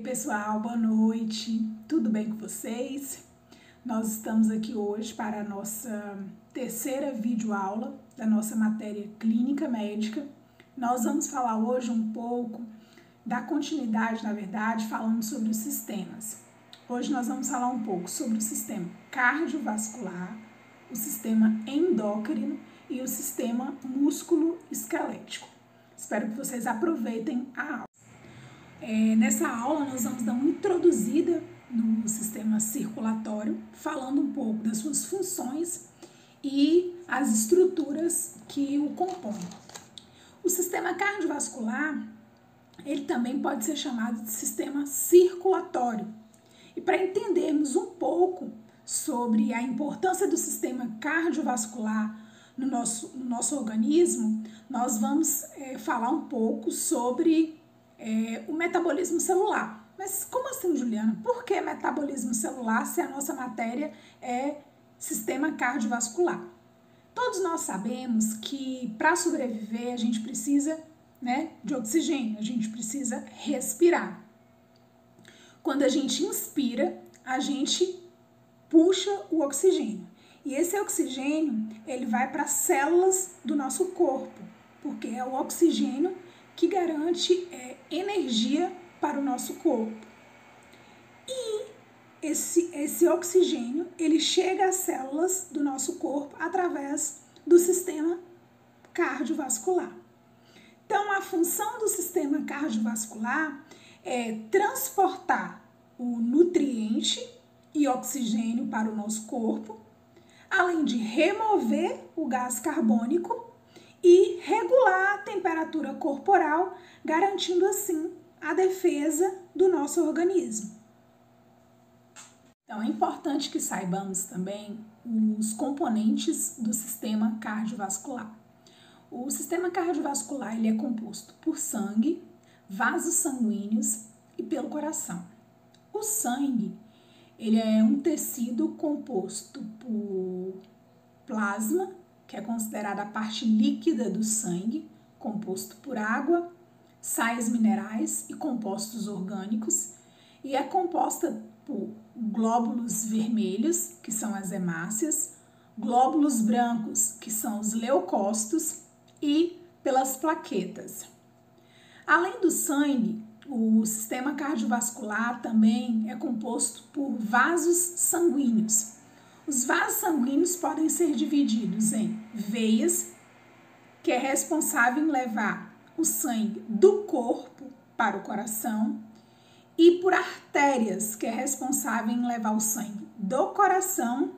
Pessoal, boa noite, tudo bem com vocês? Nós estamos aqui hoje para a nossa terceira videoaula da nossa matéria Clínica Médica. Nós vamos falar hoje um pouco da continuidade, na verdade, falando sobre os sistemas. Hoje nós vamos falar um pouco sobre o sistema cardiovascular, o sistema endócrino e o sistema músculo-esquelético. Espero que vocês aproveitem a aula. Nessa aula nós vamos dar uma introduzida no sistema circulatório, falando um pouco das suas funções e as estruturas que o compõem. O sistema cardiovascular, ele também pode ser chamado de sistema circulatório. E para entendermos um pouco sobre a importância do sistema cardiovascular no nosso organismo, nós vamos falar um pouco sobre o metabolismo celular. Mas como assim, Juliana? Por que metabolismo celular se a nossa matéria é sistema cardiovascular? Todos nós sabemos que para sobreviver a gente precisa, de oxigênio, a gente precisa respirar. Quando a gente inspira, a gente puxa o oxigênio. E esse oxigênio, ele vai para as células do nosso corpo, porque é o oxigênio que garante energia para o nosso corpo. E esse oxigênio, ele chega às células do nosso corpo através do sistema cardiovascular. Então, a função do sistema cardiovascular é transportar o nutriente e oxigênio para o nosso corpo, além de remover o gás carbônico e regular a temperatura corporal, garantindo assim a defesa do nosso organismo. Então é importante que saibamos também os componentes do sistema cardiovascular. O sistema cardiovascular ele é composto por sangue, vasos sanguíneos e pelo coração. O sangue ele é um tecido composto por plasma, que é considerada a parte líquida do sangue, composto por água, sais minerais e compostos orgânicos, e é composta por glóbulos vermelhos, que são as hemácias, glóbulos brancos, que são os leucócitos, e pelas plaquetas. Além do sangue, o sistema cardiovascular também é composto por vasos sanguíneos. Os vasos sanguíneos podem ser divididos em veias, que é responsável em levar o sangue do corpo para o coração, e por artérias, que é responsável em levar o sangue do coração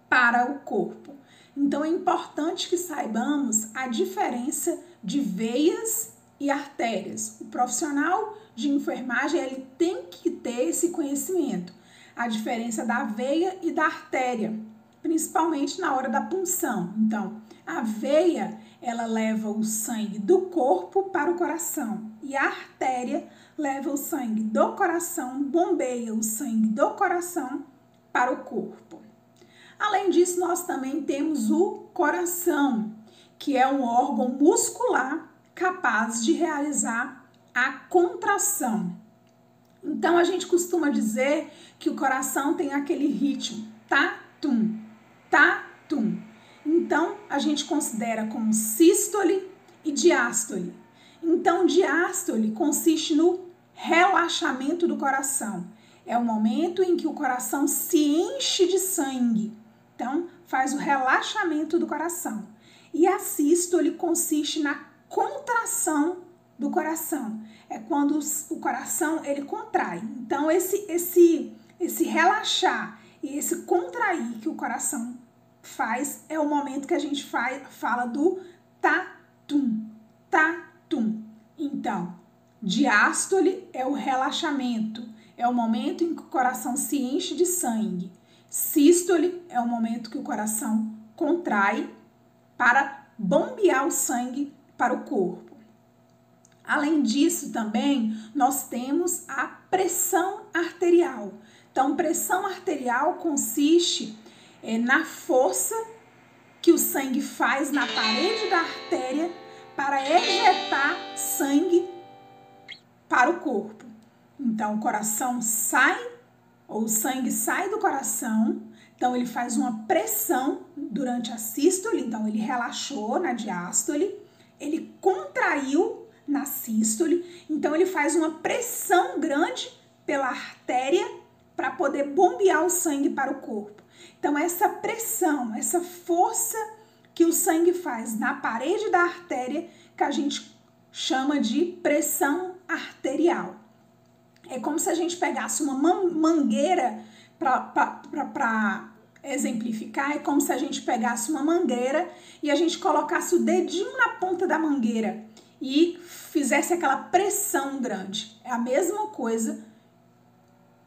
para o corpo. Então é importante que saibamos a diferença de veias e artérias. O profissional de enfermagem ele tem que ter esse conhecimento. A diferença da veia e da artéria, principalmente na hora da punção. Então, a veia, ela leva o sangue do corpo para o coração e a artéria leva o sangue do coração, bombeia o sangue do coração para o corpo. Além disso, nós também temos o coração, que é um órgão muscular capaz de realizar a contração. Então, a gente costuma dizer que o coração tem aquele ritmo, tá-tum, tá-tum. Então, a gente considera como sístole e diástole. Então, diástole consiste no relaxamento do coração. É o momento em que o coração se enche de sangue. Então, faz o relaxamento do coração. E a sístole consiste na contração do coração. É quando o coração ele contrai. Então, esse relaxar e esse contrair que o coração faz é o momento que a gente fala do tá-tum, tá-tum. Então, diástole é o relaxamento, é o momento em que o coração se enche de sangue. Sístole é o momento que o coração contrai para bombear o sangue para o corpo. Além disso, também, nós temos a pressão arterial. Então, pressão arterial consiste na força que o sangue faz na parede da artéria para ejetar sangue para o corpo. Então, o coração sai, ou o sangue sai do coração, então ele faz uma pressão durante a sístole, então ele relaxou na diástole, ele contraiu na sístole, então ele faz uma pressão grande pela artéria para poder bombear o sangue para o corpo. Então, essa pressão, essa força que o sangue faz na parede da artéria, que a gente chama de pressão arterial. É como se a gente pegasse uma mangueira, para exemplificar, é como se a gente pegasse uma mangueira e a gente colocasse o dedinho na ponta da mangueira e fizesse aquela pressão grande. É a mesma coisa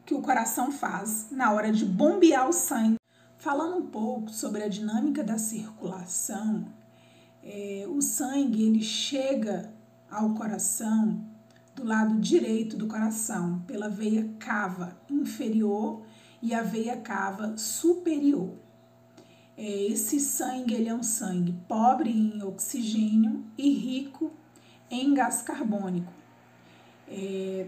que o coração faz na hora de bombear o sangue. Falando um pouco sobre a dinâmica da circulação, o sangue ele chega ao coração do lado direito do coração, pela veia cava inferior e a veia cava superior. Esse sangue ele é um sangue pobre em oxigênio e rico em gás carbônico.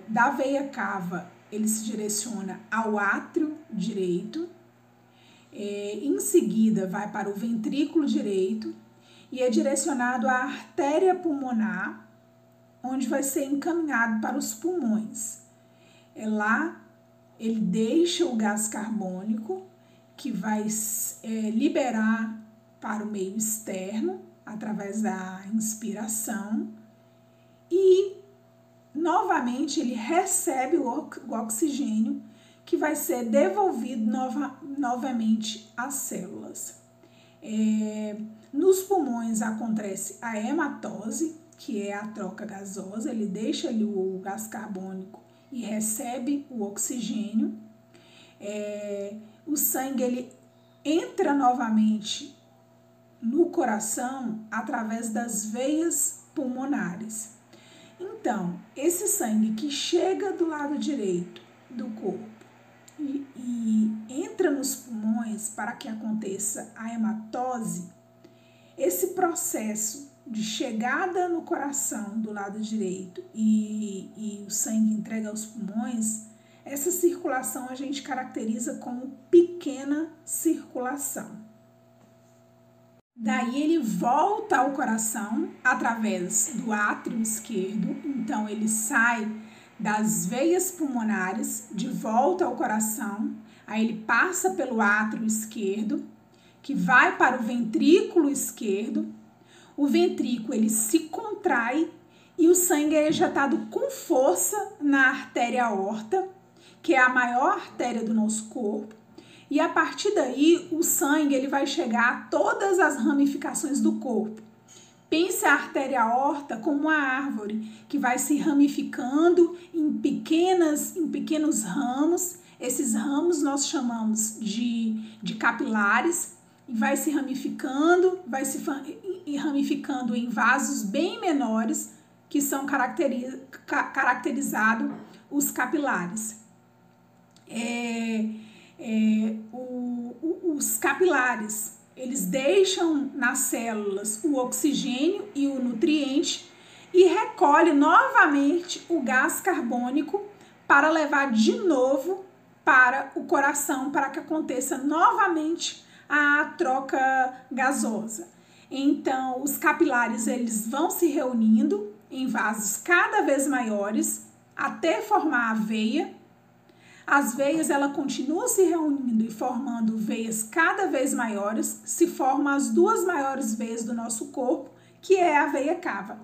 Da veia cava ele se direciona ao átrio direito, em seguida vai para o ventrículo direito e é direcionado à artéria pulmonar, onde vai ser encaminhado para os pulmões. Lá ele deixa o gás carbônico, que vai liberar para o meio externo, através da inspiração, e novamente ele recebe o oxigênio, que vai ser devolvido novamente às células. Nos pulmões acontece a hematose, que é a troca gasosa, ele deixa ali o gás carbônico e recebe o oxigênio. O sangue ele entra novamente no coração através das veias pulmonares. Então, esse sangue que chega do lado direito do corpo e entra nos pulmões para que aconteça a hematose, esse processo de chegada no coração do lado direito e o sangue entrega aos pulmões, essa circulação a gente caracteriza como pequena circulação. Daí ele volta ao coração através do átrio esquerdo, então ele sai das veias pulmonares de volta ao coração, aí ele passa pelo átrio esquerdo, que vai para o ventrículo esquerdo. O ventrículo ele se contrai e o sangue é ejetado com força na artéria aorta, que é a maior artéria do nosso corpo, e a partir daí o sangue ele vai chegar a todas as ramificações do corpo. Pense a artéria aorta como uma árvore que vai se ramificando em pequenos ramos. Esses ramos nós chamamos de capilares, e vai se ramificando, ramificando em vasos bem menores, que são caracterizados os capilares. Os capilares, eles deixam nas células o oxigênio e o nutriente e recolhe novamente o gás carbônico para levar de novo para o coração, para que aconteça novamente a troca gasosa. Então, os capilares eles vão se reunindo em vasos cada vez maiores até formar a veia. As veias ela continuam se reunindo e formando veias cada vez maiores, se formam as duas maiores veias do nosso corpo, que é a veia cava,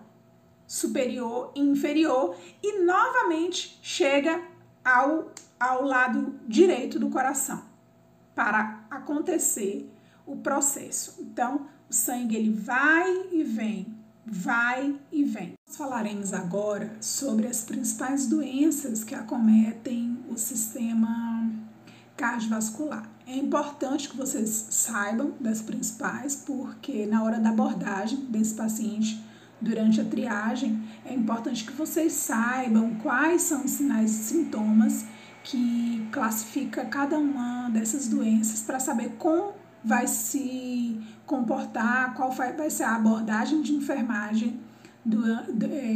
superior e inferior, e novamente chega ao lado direito do coração para acontecer o processo. Então, o sangue ele vai e vem, vai e vem. Nós falaremos agora sobre as principais doenças que acometem o sistema cardiovascular. É importante que vocês saibam das principais, porque na hora da abordagem desse paciente, durante a triagem, é importante que vocês saibam quais são os sinais e sintomas que classifica cada uma dessas doenças, para saber como vai se comportar, qual vai ser a abordagem de enfermagem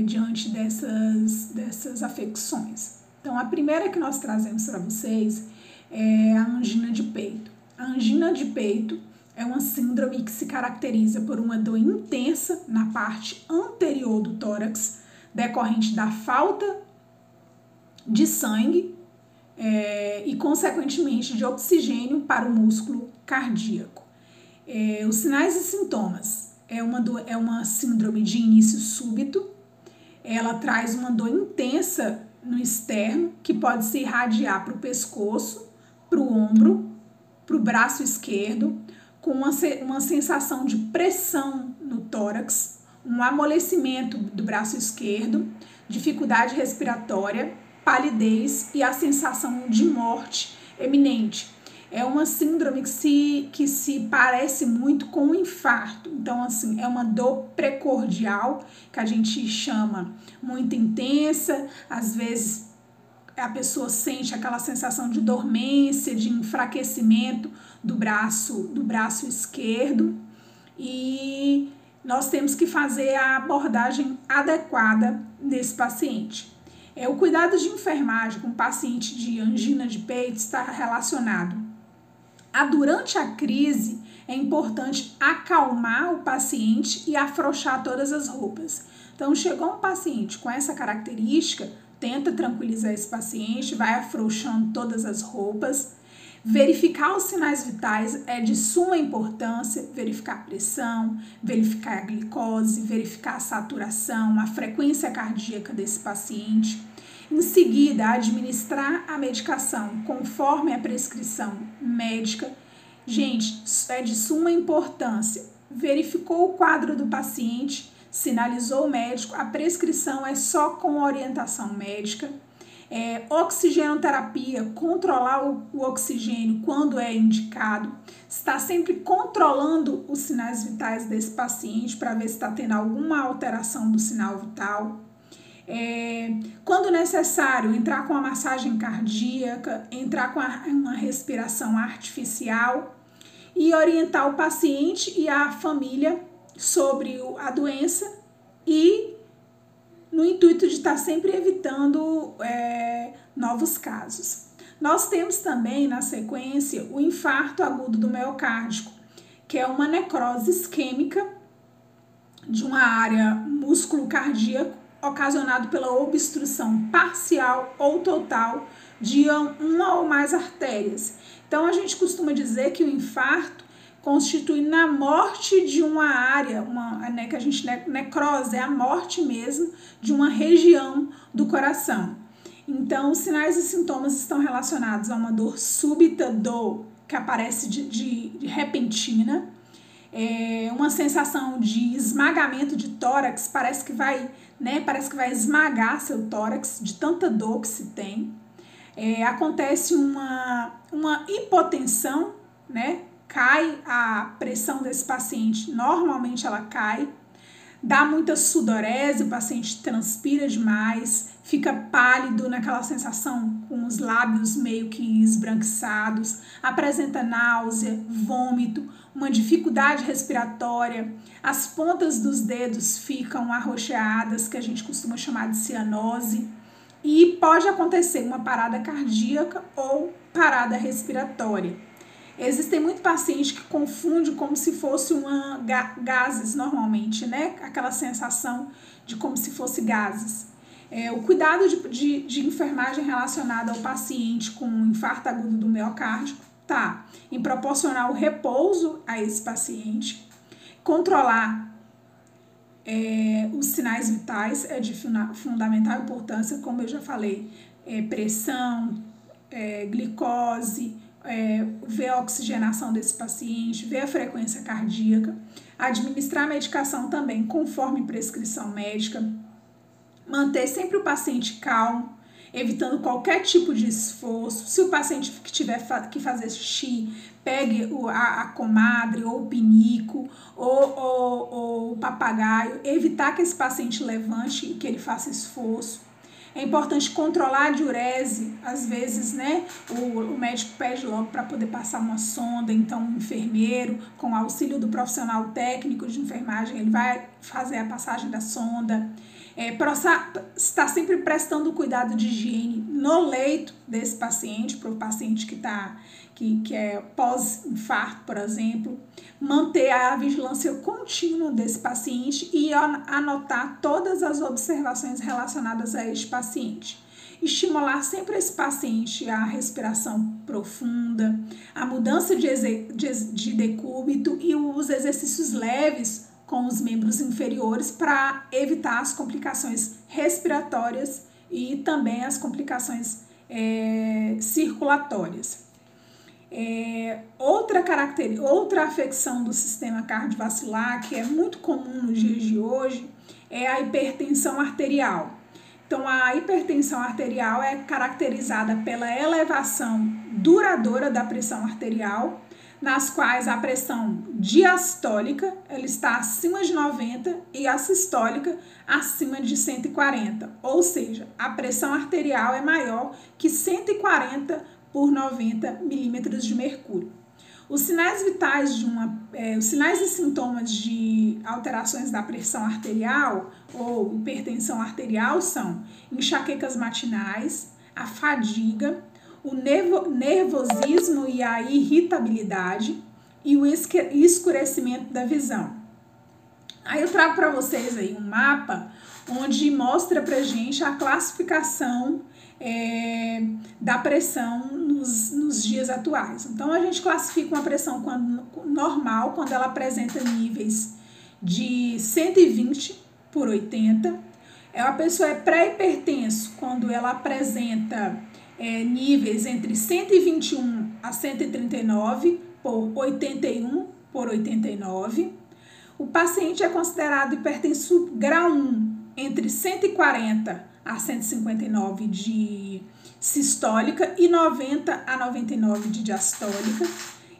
diante dessas afecções. Então, a primeira que nós trazemos para vocês é a angina de peito. A angina de peito é uma síndrome que se caracteriza por uma dor intensa na parte anterior do tórax, decorrente da falta de sangue e, consequentemente, de oxigênio para o músculo cardíaco. Os sinais e sintomas é uma síndrome de início súbito. Ela traz uma dor intensa no externo, que pode se irradiar para o pescoço, para o ombro, para o braço esquerdo, com uma sensação de pressão no tórax, um amolecimento do braço esquerdo, dificuldade respiratória, palidez e a sensação de morte eminente. É uma síndrome que se parece muito com um infarto. Então, assim, é uma dor precordial, que a gente chama muito intensa. Às vezes, a pessoa sente aquela sensação de dormência, de enfraquecimento do braço esquerdo. E nós temos que fazer a abordagem adequada desse paciente. O cuidado de enfermagem com paciente de angina de peito está relacionado durante a crise. É importante acalmar o paciente e afrouxar todas as roupas. Então, chegou um paciente com essa característica, tenta tranquilizar esse paciente, vai afrouxando todas as roupas. Verificar os sinais vitais é de suma importância, verificar a pressão, verificar a glicose, verificar a saturação, a frequência cardíaca desse paciente. Em seguida, administrar a medicação conforme a prescrição médica. Gente, é de suma importância. Verificou o quadro do paciente, sinalizou o médico, a prescrição é só com orientação médica. Oxigenoterapia, controlar o oxigênio quando é indicado. Está sempre controlando os sinais vitais desse paciente para ver se está tendo alguma alteração do sinal vital. Quando necessário, entrar com a massagem cardíaca, entrar com uma respiração artificial e orientar o paciente e a família sobre a doença e no intuito de estar sempre evitando novos casos. Nós temos também, na sequência, o infarto agudo do miocárdio, que é uma necrose isquêmica de uma área músculo-cardíaco ocasionado pela obstrução parcial ou total de uma ou mais artérias. Então, a gente costuma dizer que o infarto constitui na morte de uma área, que a gente necrose, é a morte mesmo de uma região do coração. Então, os sinais e sintomas estão relacionados a uma dor súbita, dor que aparece de repentina, uma sensação de esmagamento de tórax, parece que vai esmagar seu tórax de tanta dor que se tem. Acontece uma hipotensão, né? Cai a pressão desse paciente, normalmente ela cai, dá muita sudorese, o paciente transpira demais, fica pálido naquela sensação com os lábios meio que esbranquiçados, apresenta náusea, vômito, uma dificuldade respiratória, as pontas dos dedos ficam arroxeadas, que a gente costuma chamar de cianose, e pode acontecer uma parada cardíaca ou parada respiratória. Existem muitos pacientes que confundem como se fosse gases normalmente, né? Aquela sensação de como se fosse gases. O cuidado de enfermagem relacionado ao paciente com infarto agudo do miocárdio está em proporcionar o repouso a esse paciente, controlar os sinais vitais é de fundamental importância, como eu já falei, pressão, glicose, ver a oxigenação desse paciente, ver a frequência cardíaca, administrar a medicação também conforme prescrição médica, manter sempre o paciente calmo, evitando qualquer tipo de esforço. Se o paciente que tiver que fazer xixi, pegue a comadre ou o pinico ou o papagaio, evitar que esse paciente levante e que ele faça esforço. É importante controlar a diurese, às vezes, né, o médico pede logo para poder passar uma sonda, então o enfermeiro, com o auxílio do profissional técnico de enfermagem, ele vai fazer a passagem da sonda. Está sempre prestando cuidado de higiene, no leito desse paciente, para o paciente que é pós-infarto, por exemplo, manter a vigilância contínua desse paciente e anotar todas as observações relacionadas a este paciente. Estimular sempre esse paciente a respiração profunda, a mudança de decúbito e os exercícios leves com os membros inferiores para evitar as complicações respiratórias e também as complicações circulatórias. Outra afecção do sistema cardiovascular que é muito comum nos dias de hoje é a hipertensão arterial. Então, a hipertensão arterial é caracterizada pela elevação duradoura da pressão arterial, nas quais a pressão diastólica ela está acima de 90 e a sistólica acima de 140, ou seja, a pressão arterial é maior que 140 por 90 milímetros de mercúrio. Os sinais vitais os sinais e sintomas de alterações da pressão arterial ou hipertensão arterial são enxaquecas matinais, a fadiga, o nervosismo e a irritabilidade e o escurecimento da visão. Aí eu trago para vocês aí um mapa onde mostra pra gente a classificação da pressão nos dias atuais. Então, a gente classifica uma pressão normal quando ela apresenta níveis de 120 por 80. A pessoa é pré-hipertenso quando ela apresenta níveis entre 121 a 139 por 81 por 89. O paciente é considerado hipertenso grau 1 entre 140 a 159 de sistólica e 90 a 99 de diastólica.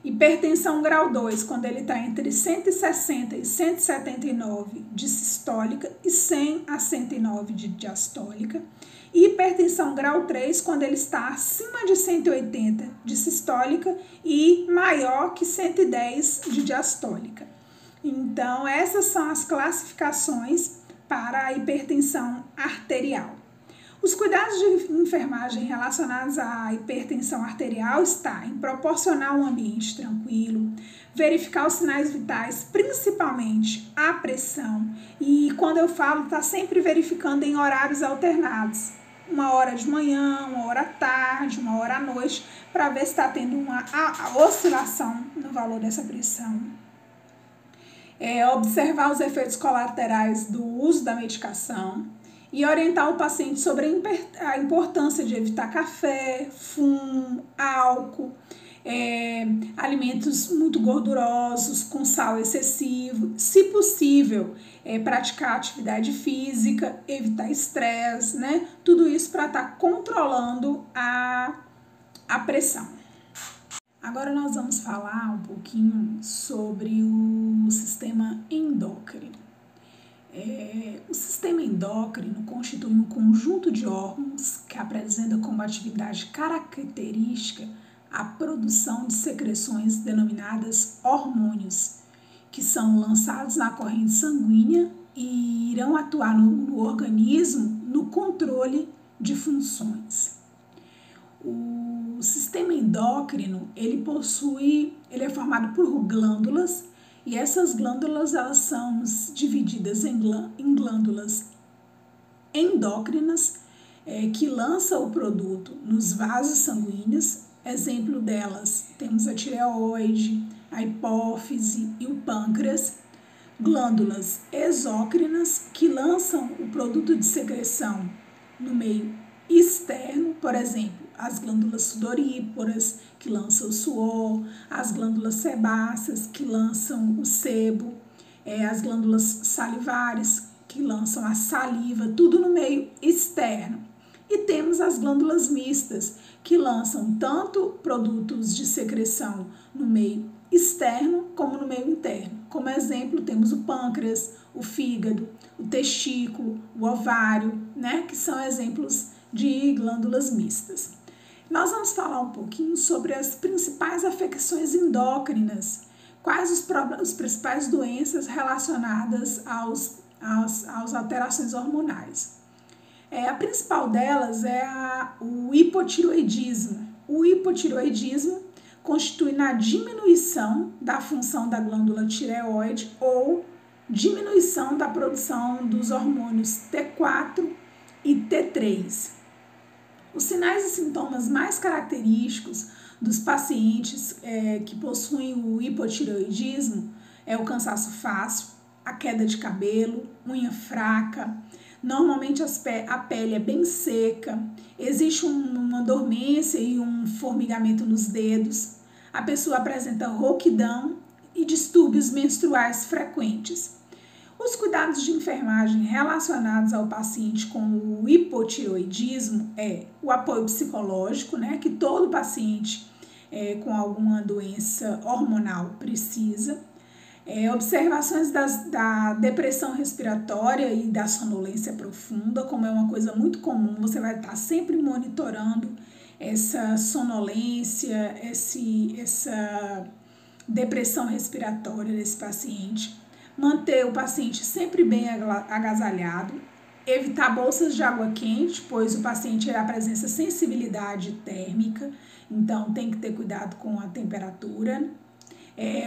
Hipertensão grau 2, quando ele está entre 160 e 179 de sistólica e 100 a 109 de diastólica. E hipertensão grau 3, quando ele está acima de 180 de sistólica e maior que 110 de diastólica. Então, essas são as classificações para a hipertensão arterial. Os cuidados de enfermagem relacionados à hipertensão arterial está em proporcionar um ambiente tranquilo, verificar os sinais vitais, principalmente a pressão, e quando eu falo, está sempre verificando em horários alternados, uma hora de manhã, uma hora à tarde, uma hora à noite, para ver se está tendo uma oscilação no valor dessa pressão. Observar os efeitos colaterais do uso da medicação e orientar o paciente sobre a importância de evitar café, fumo, álcool, alimentos muito gordurosos, com sal excessivo, se possível, praticar atividade física, evitar estresse, né? Tudo isso para estar controlando a pressão. Agora nós vamos falar um pouquinho sobre o sistema endócrino. O sistema endócrino constitui um conjunto de órgãos que apresenta como atividade característica a produção de secreções denominadas hormônios, que são lançados na corrente sanguínea e irão atuar no organismo no controle de funções. O sistema endócrino, ele é formado por glândulas, e essas glândulas elas são divididas em glândulas endócrinas, que lançam o produto nos vasos sanguíneos. Exemplo delas, temos a tireoide, a hipófise e o pâncreas. Glândulas exócrinas, que lançam o produto de secreção no meio externo, por exemplo, as glândulas sudoríparas, que lançam o suor, as glândulas sebáceas, que lançam o sebo, as glândulas salivares, que lançam a saliva, tudo no meio externo. E temos as glândulas mistas, que lançam tanto produtos de secreção no meio externo como no meio interno. Como exemplo, temos o pâncreas, o fígado, o testículo, o ovário, né, que são exemplos de glândulas mistas. Nós vamos falar um pouquinho sobre as principais afecções endócrinas, quais as principais doenças relacionadas às alterações hormonais. A principal delas é o hipotireoidismo. O hipotireoidismo constitui na diminuição da função da glândula tireoide ou diminuição da produção dos hormônios T4 e T3. Os sinais e sintomas mais característicos dos pacientes que possuem o hipotireoidismo é o cansaço fácil, a queda de cabelo, unha fraca, normalmente a pele é bem seca, existe uma dormência e um formigamento nos dedos, a pessoa apresenta rouquidão e distúrbios menstruais frequentes. Os cuidados de enfermagem relacionados ao paciente com o hipotireoidismo é o apoio psicológico, né, que todo paciente com alguma doença hormonal precisa, observações da depressão respiratória e da sonolência profunda, como é uma coisa muito comum, você vai estar sempre monitorando essa sonolência, essa depressão respiratória desse paciente. Manter o paciente sempre bem agasalhado, evitar bolsas de água quente, pois o paciente apresenta sensibilidade térmica, então tem que ter cuidado com a temperatura.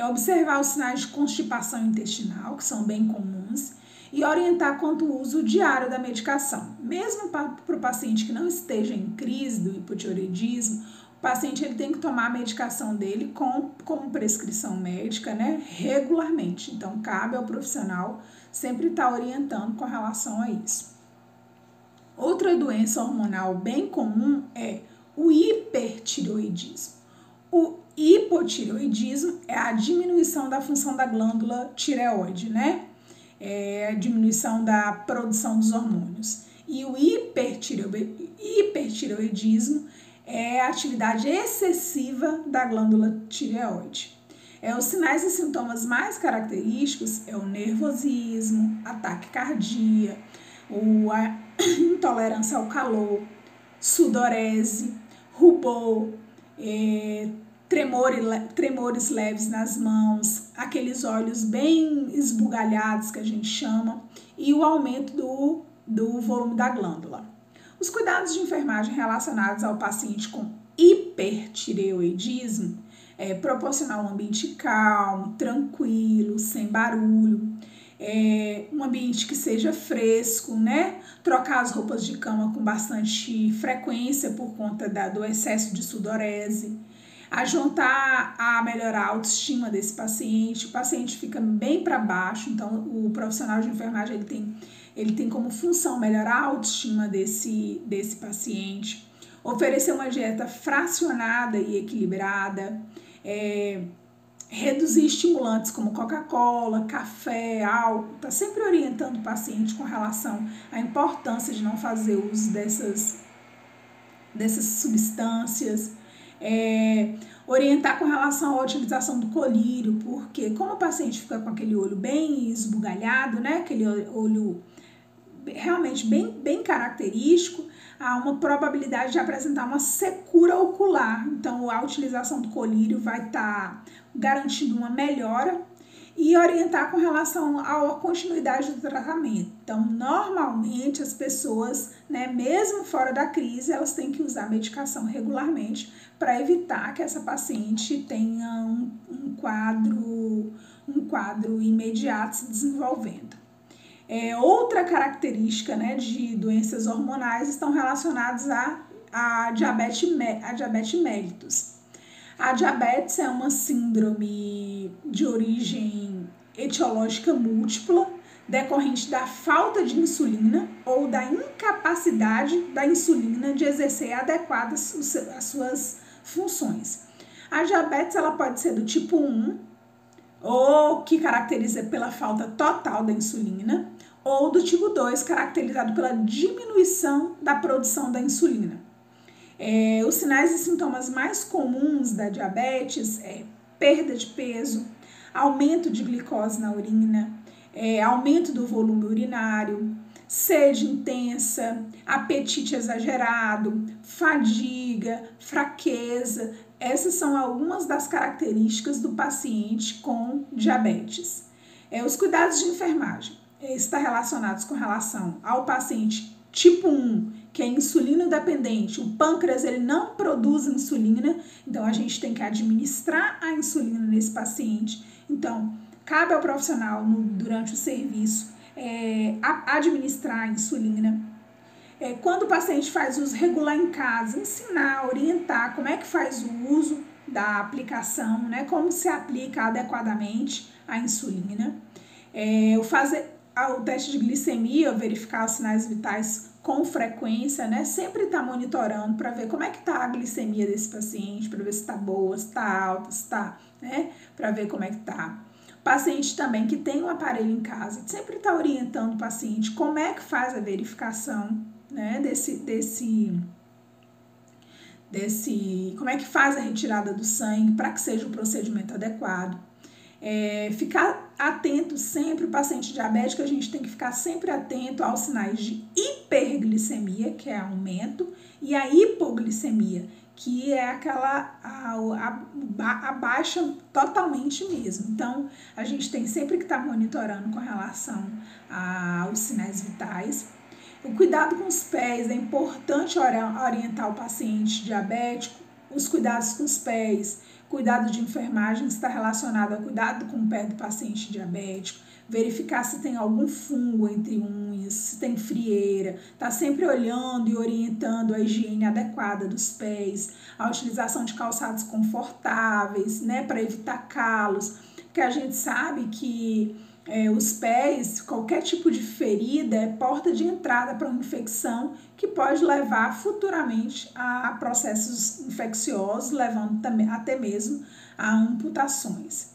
Observar os sinais de constipação intestinal, que são bem comuns, e orientar quanto ao uso diário da medicação. Mesmo para o paciente que não esteja em crise do hipotireoidismo, o paciente ele tem que tomar a medicação dele com prescrição médica, né, regularmente. Então, cabe ao profissional sempre estar orientando com relação a isso. Outra doença hormonal bem comum é o hipertireoidismo. O hipotireoidismo é a diminuição da função da glândula tireoide, né? É a diminuição da produção dos hormônios. E o hipertireoidismo é a atividade excessiva da glândula tireoide. Os sinais e sintomas mais característicos é o nervosismo, ataque cardíaco, a intolerância ao sudorese, rubor, tremores leves nas mãos, aqueles olhos bem esbugalhados que a gente chama, e o aumento do volume da glândula. Os cuidados de enfermagem relacionados ao paciente com hipertireoidismo é proporcionar um ambiente calmo, tranquilo, sem barulho, um ambiente que seja fresco, né? Trocar as roupas de cama com bastante frequência por conta do excesso de sudorese, ajudar a melhorar a autoestima desse paciente. O paciente fica bem para baixo, então o profissional de enfermagem ele tem como função melhorar a autoestima desse paciente, oferecer uma dieta fracionada e equilibrada, reduzir estimulantes como Coca-Cola, café, álcool, tá sempre orientando o paciente com relação à importância de não fazer uso dessas substâncias, orientar com relação à utilização do colírio, porque como o paciente fica com aquele olho bem esbugalhado, né, aquele olho realmente bem característico, há uma probabilidade de apresentar uma secura ocular. Então, a utilização do colírio vai estar garantindo uma melhora e orientar com relação à continuidade do tratamento. Então, normalmente as pessoas, né, mesmo fora da crise, elas têm que usar medicação regularmente para evitar que essa paciente tenha um quadro imediato se desenvolvendo. Outra característica, né, de doenças hormonais estão relacionadas à diabetes mellitus. A diabetes é uma síndrome de origem etiológica múltipla, decorrente da falta de insulina ou da incapacidade da insulina de exercer adequadas as suas funções. A diabetes ela pode ser do tipo 1, ou que caracteriza pela falta total da insulina, ou do tipo 2, caracterizado pela diminuição da produção da insulina. Os sinais e sintomas mais comuns da diabetes é perda de peso, aumento de glicose na urina, aumento do volume urinário, sede intensa, apetite exagerado, fadiga, fraqueza. Essas são algumas das características do paciente com diabetes. Os cuidados de enfermagem estão relacionados com relação ao paciente tipo 1, que é insulino dependente, o pâncreas ele não produz insulina, então a gente tem que administrar a insulina nesse paciente. Então, cabe ao profissional durante o serviço administrar a insulina. Quando o paciente faz uso regular em casa, ensinar, orientar como é que faz o uso da aplicação, né? Como se aplica adequadamente a insulina. Fazer o teste de glicemia, verificar os sinais vitais com frequência, né? Sempre estar monitorando para ver como é que está a glicemia desse paciente, para ver se está boa, se está alta, se está, né? Para ver como é que está. Paciente também que tem um aparelho em casa, sempre está orientando o paciente como é que faz a verificação, né? Como é que faz a retirada do sangue para que seja um procedimento adequado. Ficar atento sempre, o paciente diabético, a gente tem que ficar sempre atento aos sinais de hiperglicemia, que é aumento, e a hipoglicemia, que é aquela a baixa totalmente mesmo. Então, a gente tem sempre que estar monitorando com relação aos sinais vitais. O cuidado com os pés, é importante orientar o paciente diabético, os cuidados com os pés, cuidado de enfermagem está relacionado ao cuidado com o pé do paciente diabético, verificar se tem algum fungo entre unhas, se tem frieira, tá sempre olhando e orientando a higiene adequada dos pés, a utilização de calçados confortáveis, né, para evitar calos, porque a gente sabe que os pés, qualquer tipo de ferida é porta de entrada para uma infecção que pode levar futuramente a processos infecciosos, levando também, até mesmo a amputações.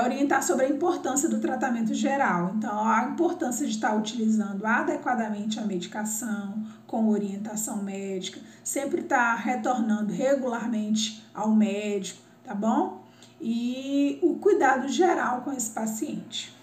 Orientar sobre a importância do tratamento geral, então a importância de estar utilizando adequadamente a medicação, com orientação médica, sempre estar retornando regularmente ao médico, tá bom? E o cuidado geral com esse paciente.